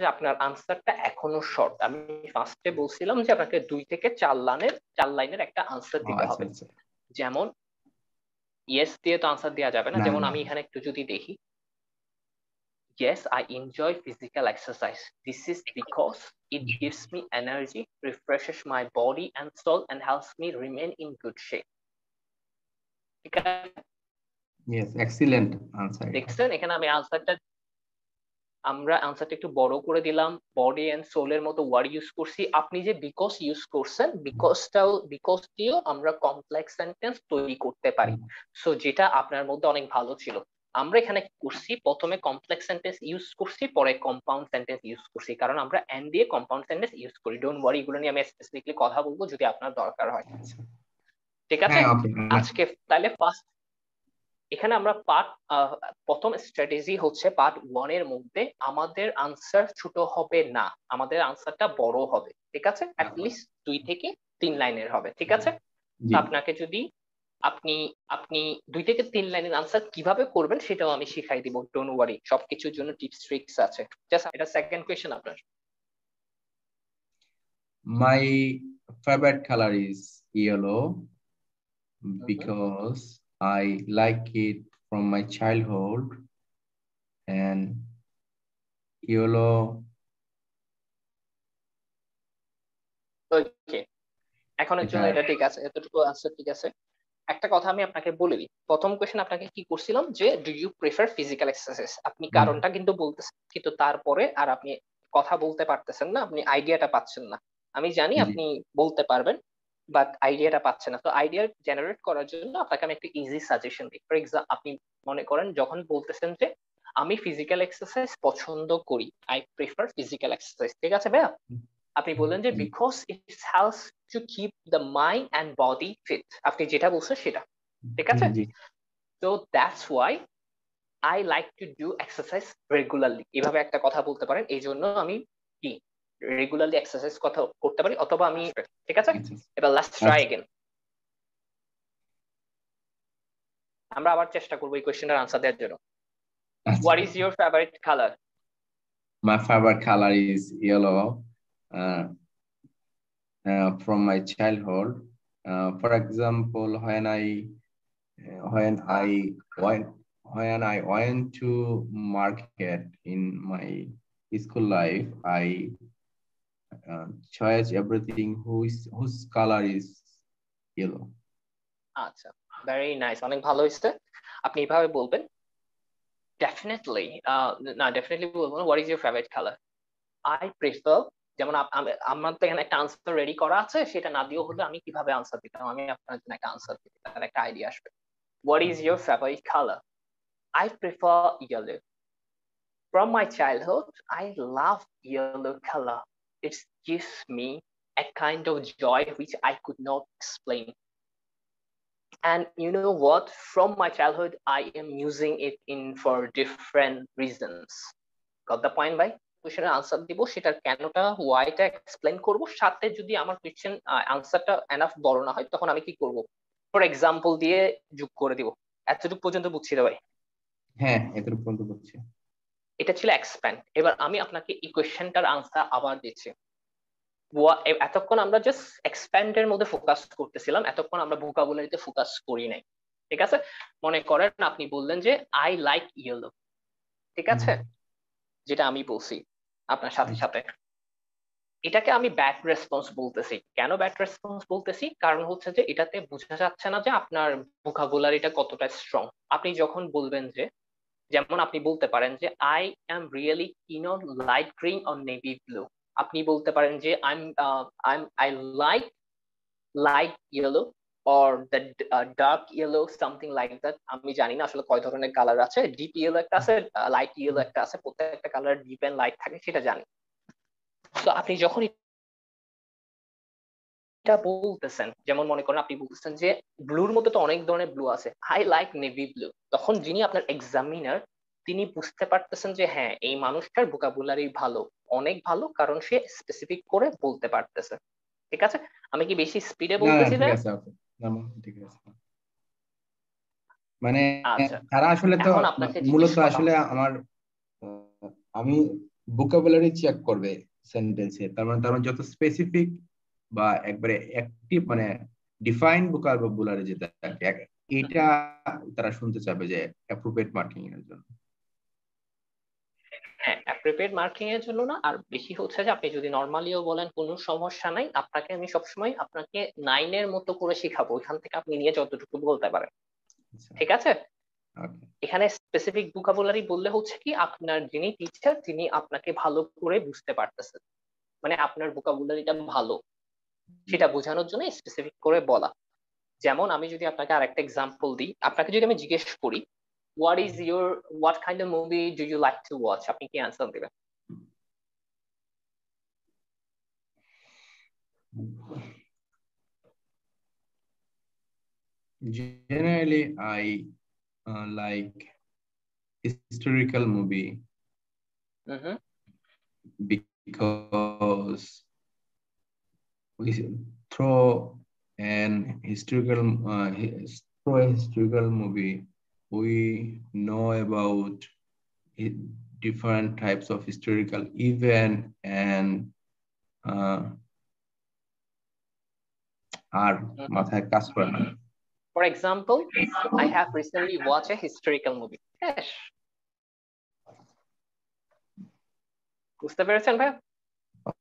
যে আপনার আনসারটা এখনো শর্ট। আমি ফার্স্টে বলছিলাম যে আপনাকে 2 থেকে 4 লাইনের একটা আনসার দিতে হবে। যেমন ইয়েস দিয়ে তো আনসার দেওয়া যাবে না, যেমন আমি এখানে একটু যদি দেখি, yes, I enjoy physical exercise. This is because it gives me energy, refreshes my body and soul, and helps me remain in good shape. ঠিক আছে? Yes, excellent answer. দেখছেন এখানে আমরা আনসারটা একটু বড় করে দিলাম, বডি এন্ড সোল এর মতো ওয়ার্ড ইউজ করছি। আপনি যে বিকজ ইউজ করছেন, বিকজ দিয়েও আমরা কমপ্লেক্স সেন্টেন্স তৈরি করতে পারি। সো যেটা আপনার মধ্যে অনেক ভালো ছিল। আমরা এখানে কি করছি, প্রথমে কমপ্লেক্স সেন্টেন্স ইউজ করছি, পরে কম্পাউন্ড সেন্টেন্স ইউজ করছি, কারণ আমরা এন্ড দিয়ে কম্পাউন্ড সেন্টেন্স ইউজ করি। ডোন্ট ওয়ারি, এগুলো নিয়ে আমি স্পেসিফিকলি কথা বলবো যদি আপনার দরকার হয়। ঠিক আছে? আজকে তাহলে ফার্স্ট এখানে আমরা প্রথম স্ট্র্যাটেজি হচ্ছে পার্ট 1 এর মধ্যে আমাদের আনসার ছোট হবে না, আমাদের আনসারটা বড় হবে। ঠিক আছে? অ্যাটলিস্ট 2 থেকে 3 লাইনের হবে। ঠিক আছে? আপনাকে যদি আপনি আপনি 2 থেকে 3 লাইনের আনসার কিভাবে করবেন সেটাও আমি শিখাই দিব। ডোন্ট ওয়ারি, সবকিছুর জন্য টিপস ট্রিক্স আছে। জাস্ট এটা সেকেন্ড কোশ্চেন আপনার। My favorite color is yellow because I like it from my childhood, and yellow. ওকে, এখনের জন্য এটা ঠিক আছে, এতটুকু আনসার ঠিক আছে। একটা কথা আমি আপনাকে বলে দিই, প্রথম কোশ্চেন আপনাকে কি করছিলাম যে do you prefer physical exercise, আপনি কারণটা কিন্তু বলতেছেন, কিন্তু তারপরে আর আপনি কথা বলতে পারতেছেন না, আপনি আইডিয়াটা পাচ্ছেন না। আমি জানি আপনি বলতে পারবেন, বাট আইডিয়াটা পাচ্ছেন না। তো আইডিয়া জেনারেট করার জন্য আপনাকে আমি একটা ইজি সাজেশন দিই। ফর এক্সাম্পল, আপনি মনে করেন যখন বলতেছেন যে আমি ফিজিক্যাল এক্সারসাইজ পছন্দ করি, আই প্রেফার ফিজিক্যাল এক্সারসাইজ, ঠিক আছে ভাইয়া? আপনি বললেন যে because it helps to keep the mind and body fit, আপনি যেটা বলছেন সেটা, ঠিক আছে? তো that's why I like to do exercise regularly, এভাবে একটা কথা বলতে পারেন। এই জন্য আমি কি রেগুলারলি এক্সারসাইজ কথা করতে পারি, অথবা আমি, ঠিক আছে? এবার লাস্ট ট্রাই अगेन, আমরা আবার চেষ্টা করব এই কোশ্চেনটার আনসার দেওয়ার জন্য। What is your favourite colour? My favorite color is yellow. From my childhood, for example, when I went to market in my school life, I choose everything whose color is yellow. আচ্ছা, very nice, অনেক ভালো হয়েছে। আপনি এভাবে বলবেন definitely, না definitely বলবো না, what is your favourite colour. I prefer, যেমন আমার তো এখানে একটা আনসার রেডি করা আছে, সেটা না দিয়েও হলে আমি কিভাবে আনসার দিতাম, আমি আপনার জন্য একটা আনসার দিতে, তার একটা আইডিয়া আসবে। What is your favourite colour? I prefer yellow. From my childhood, I love yellow color. It gives me a kind of joy which I could not explain. And you know what? From my childhood, I am using it in for different reasons. Got the point, bhai? কোশ্চেনের answer দিব, সেটার কেনটা ওয়াইটা explain করব, সাথে যদি আমার question আনসারটা enough বড় না হয় তখন আমি কি করব, ফর এক্সাম্পল দিয়ে যোগ করে দিব। এতটুকু পর্যন্ত বুঝছি রে ভাই? হ্যাঁ, এতটুকু পর্যন্ত বুঝছি। এটা ছিল এক্সপ্যান্ড। এবার আমি আপনাকে এই কোশ্চেনটার আনসার আবার দিচ্ছি। এতক্ষণ আমরা জাস্ট এক্সপ্যান্ডের মধ্যে ফোকাস করতেছিলাম, এতক্ষণ আমরা ভোকাবুলারিতে ফোকাস করি নাই। ঠিক আছে? মনে করেন আপনি বললেন যে আই লাইক ইয়েলো, ঠিক আছে? যেটা আমি বলছি আপনার সাথে সাথে, এটাকে আমি ব্যাড রেসপন্স বলতেছি। কেন ব্যাড রেসপন্স বলতেছি? কারণ হচ্ছে যে এটাতে বোঝা যাচ্ছে না যে আপনার ভোকাবুলারিটা কতটা স্ট্রং। আপনি যখন বলবেন যে, যেমন আপনি বলতে পারেন যে আই এম রিয়েলি কিন on light green or navy blue, আপনি বলতে পারেন যে I like light yellow or the dark yellow, something like that. আমি জানি না আসলে কয় ধরনের কালার আছে, ডিপ ইয়েলো একটা আছে, লাইট ইয়েলো একটা আছে, প্রত্যেকটা কালার ডিপ এন্ড লাইট থাকে সেটা জানি। তো আপনি যখন এটা বলতেছেন, যেমন মনে করেন আপনি বলতেছেন যে ব্লুর মধ্যে তো অনেক ধরনের ব্লু আছে, আই লাইক নেভি ব্লু, তখন যিনি আপনার এক্সামিনার তিনি বুঝতে পারতেছেন যে হ্যাঁ এই মানুষটার ভোকাবুলারি ভালো, অনেক ভালো, কারণ সে স্পেসিফিক করে বলতে পারতেছে। ঠিক আছে? আমি কি বেশি স্পিডে বলতেছি না? ঠিক আছে, মানে আচ্ছা, তারা আসলে তো এখন আপনাকে মূলত জিজ্ঞেস করা, আসলে আমি ভোকাবুলারি চেক করবে সেন্টেন্সে, তার মানে যত স্পেসিফিক বা একবারে অ্যাক্টিভ মানে ডিফাইন ভোকাবুলারি যেটা এটা তারা শুনতে চাবে যে অ্যাপ্রোপ্রিয়েট মার্কিং এর জন্য। হ্যাঁ, অ্যাপ্রোপ্রিয়েট মার্কিং এর জন্য না, আর বেশি হচ্ছে যে আপনি যদি নর্মালিও বলেন কোনো সমস্যা নাই, আপনাকে আমি সবসময় আপনাকে 9 এর মতো করে শিখাবো, ওইখান থেকে আপনি নিয়ে যতটুকু বলতে পারেন। আচ্ছা, ঠিক আছে? ওকে। এখানে স্পেসিফিক ভোকাবুলারি বললে হচ্ছে কি, আপনার যিনি টিচার তিনি আপনাকে ভালো করে বুঝতে পারতেছেন, মানে আপনার ভোকাবুলারিটা ভালো সেটা বোঝানোর জন্য স্পেসিফিক করে বলা। যেমন আমি যদি আপনাকে আরেকটা এক্সাম্পল দিই, আপনাকে যদি আমি জিজ্ঞেস করি what kind of movie do you like to watch, আপনি কি অ্যান্সার দিবেন? Generally, I like historical movie hmm. because we through an historical through a historical movie we know about i- different types of historical event and uh, আর মাথায় কাজ করে না। For example, I have recently watch a historical movie. বুঝতে পেরেছেন ভাই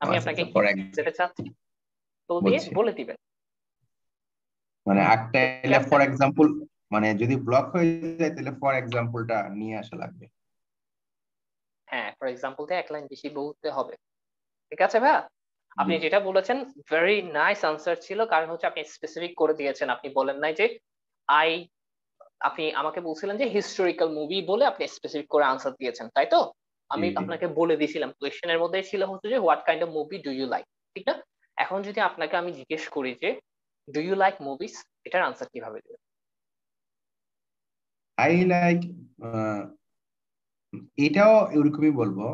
আমি আচ্ছা আপনাকে আচ্ছা, কি ফর যেতে চাচ্ছি? তো দিয়ে বলছি বলে দিবেন। মানে ঠিক একটা আছে, ফর এক্সাম্পল, মানে যদি ব্লক হয়ে যায় তাহলে ফর এক্সাম্পলটা নিয়ে আসা লাগবে। হ্যাঁ, ফর এক্সাম্পল দিয়ে এক লাইন বেশি বলতে হবে। ঠিক আছে ভাইয়া, জি আপনি যেটা বলেছেন ভেরি নাইস আনসার ছিল, কারণ হচ্ছে আপনি স্পেসিফিক করে দিয়েছেন, আপনি বলেন নাই যে আই, আপনি আমাকে বলছিলেন যে হিস্টোরিক্যাল মুভি বলে আপনি স্পেসিফিক করে আনসার দিয়েছেন, তাই তো? জি আমি জি। আপনাকে বলে দিয়েছিলাম কোয়েশ্চেনের মধ্যেই ছিল হচ্ছে যে what kind of movie do you like, ঠিক না? এখন যদি আপনাকে আমি জিজ্ঞেস করি যে ডু ইউ লাইক মুভিস, এটার আনসার কিভাবে দেবেন? আই লাইক, এটাও এরকমই বলবো।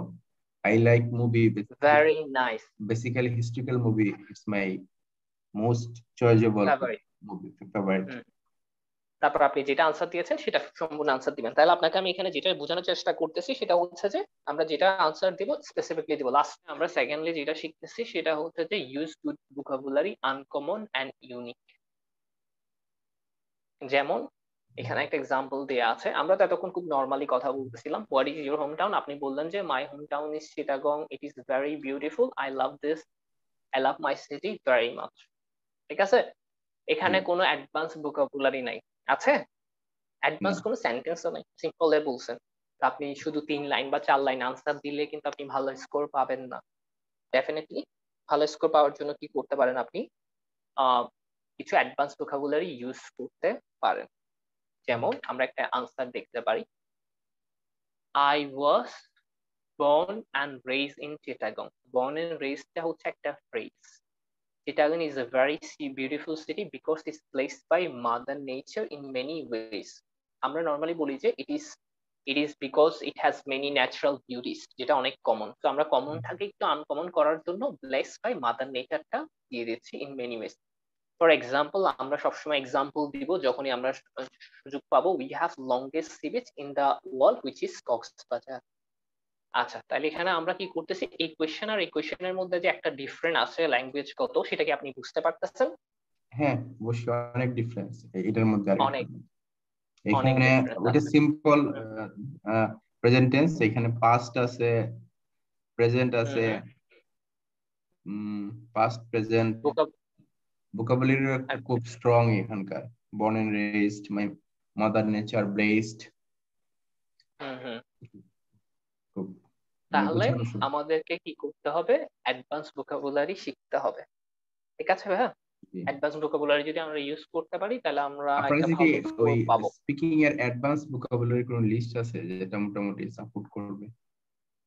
I like movie, very nice. Basically historical movie, it's my most choiceable favourite. Movie, favourite. তারপর আপনি যেটা আনসার দিয়েছেন সেটা সম্পূর্ণ আনসার দিবেন। তাহলে আপনাকে আমি এখানে যেটা বোঝানোর চেষ্টা করতেছি সেটা হচ্ছে যে আমরা যেটা আনসার দিব স্পেসিফিকলি দিব। লাস্টে আমরা সেকেন্ডলি যেটা শিখতেছি সেটা হচ্ছে যে use good vocabulary uncommon and unique. যেমন এখানে একটা এক্সাম্পল দেয়া আছে, আমরা তো এতক্ষণ খুব নর্মালি কথা বলতেছিলাম, what is your home town, আপনি বললেন যে my home town is Chittagong, it is very beautiful, I love this, I love my city very much. ঠিক আছে, এখানে কোনো অ্যাডভান্স ভোকাবুলারি নাই, আছে না, অ্যাডভান্স কোনো সেন্টেন্সও নাই, সিম্পল এ বলছেন। তো আপনি শুধু 3 লাইন বা 4 লাইন আনসার দিলে কিন্তু আপনি ভালো স্কোর পাবেন না। ডেফিনেটলি ভালো স্কোর পাওয়ার জন্য কি করতে পারেন আপনি, আহ কিছু অ্যাডভান্স ভোকাবুলারি ইউজ করতে পারেন। যেমন আমরা একটা আনসার দেখতে পারি, I was born and raised in Chittagong. born and raised টা হচ্ছে একটা phrase. Chittagong is a very beautiful city because it's placed by mother nature in many ways। আমরা নর্মালি বলি যে it is because it has many natural beauties, যেটা অনেক common, তো আমরা কমন থাকে একটু আনকমন করার জন্য blessed by mother nature-টা দিয়ে দিচ্ছি in many ways। For example, আমরা সবসময় এক্সাম্পল দিব যখনই আমরা সুযোগ পাবো, we have longest sea beach in the world which is Cox's Bazar. আচ্ছা, তাহলে এখানে আমরা কি করতেছি, এই কোয়েশ্চেন আর এই কোয়েশ্চেনের মধ্যে যে একটা ডিফারেন্ট আছে ল্যাঙ্গুয়েজ কত, সেটা কি আপনি বুঝতে পারতেছেন? হ্যাঁ অবশ্যই অনেক ডিফারেন্স এটার মধ্যে আর অনেক এটার মধ্যে। অনেক এখানে ডিফারেন্স ওটা আছে। সিম্পল হুম প্রেজেন্ট টেন্স, এখানে পাস্ট আছে, প্রেজেন্ট হুম আছে, হুম। পাস্ট প্রেজেন্ট ভোকাবুলারি খুব স্ট্রং এখানকার। born and raised, my mother nature blessed, হুম হুম। খুব মানে তাহলে বোঝানো আমাদেরকে কি করতে হবে, অ্যাডভান্স ভোকাবুলারি শিখতে হবে। ঠিক আছে ভাইয়া, অ্যাডভান্স ভোকাবুলারি যদি আমরা ইউজ করতে পারি তাহলে আমরা আপনার একটা কাছে কি ভালো ওই স্কোর পাবো। স্পিকিং এর অ্যাডভান্স ভোকাবুলারি কোন লিস্ট আছে যেটা মোটামুটি সাপোর্ট করবে?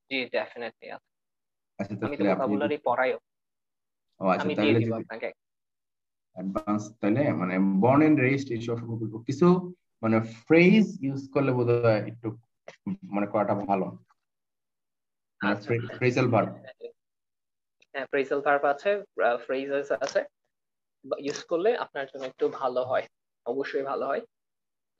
জি ডেফিনেটলি আছে, আচ্ছা আমি তো তাহলে আপনি যদি, ভোকাবুলারি পড়াইও, ও আচ্ছা আমি দিয়ে তাহলে দিব যদি আপনাকে। অ্যাডভান্স, তাহলে মানে born and raised এইসব কিছু মানে ফ্রেজ ইউজ করলে বোধহয় একটু মানে করাটা ভালো, মানে আচ্ছা, ফ্রেজাল ভার্ব। হ্যাঁ ফ্রেজাল ভার্ব আছে, ফ্রেজেস আছে, ইউজ করলে আপনার জন্য একটু ভালো হয়, অবশ্যই ভালো হয়।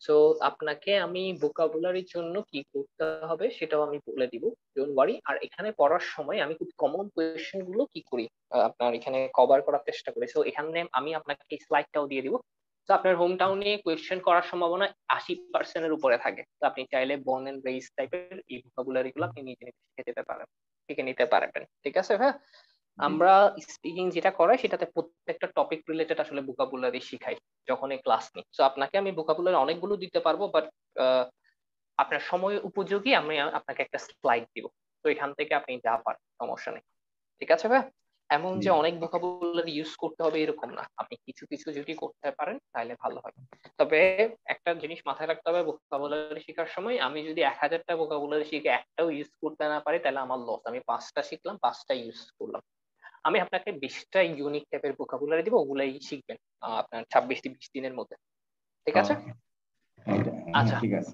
সো আপনাকে আমি ভোকাবুলারির জন্য কি করতে হবে সেটাও আমি বলে দিব, ডোন্ট ওয়ারি। আর এখানে পড়ার সময় আমি খুব কমন কোয়েশ্চেন গুলো কি করি আপনার এখানে কভার করার চেষ্টা করি। সো এখানে আমি আপনাকে এই স্লাইডটাও দিয়ে দিব। তো আপনার হোম টাউনে কোয়েশ্চেন করার সম্ভাবনা 80% উপরে থাকে। তো আপনি চাইলে বর্ন এন্ড রেইজ টাইপের এই ভোকাবুলারি গুলো আপনি নিজে নিজে শিখে যেতে পারেন, শিখে নিতে পারবেন। ঠিক আছে ভাই? জি জি আমরা স্পিকিং যেটা করাই সেটাতে প্রত্যেকটা টপিক রিলেটেড আসলে ভোকাবুলারি শিখাই যখন এই ক্লাস নিই। তো আপনাকে আমি ভোকাবুলারি অনেকগুলো দিতে পারবো, বাট আপনার সময় উপযোগী আমি আপনাকে একটা স্লাইড দিব। তো এখান থেকে আপনি যা পারেন সমস্যা নেই। ঠিক আছে ভাই? এমন জি যে অনেক ভোকাবুলারি ইউজ করতে হবে এরকম না, আপনি কিছু কিছু যদি করতে পারেন তাহলে ভালো হয়। তবে একটা জিনিস মাথায় রাখতে হবে, ভোকাবুলারি শেখার সময় আমি যদি 1000টা ভোকাবুলারি শিখে একটাও ইউজ করতে না পারি তাহলে আমার লস। আমি 5টা শিখলাম, 5টা ইউজ করলাম। আমি আপনাকে 20টা ইউনিক টাইপের ভোকাবুলারি দিব, ওগুলাই শিখবেন আপনার 26-20 দিনের মধ্যে। ঠিক আছে? ওকে, হ্যাঁ আচ্ছা। ঠিক আছে।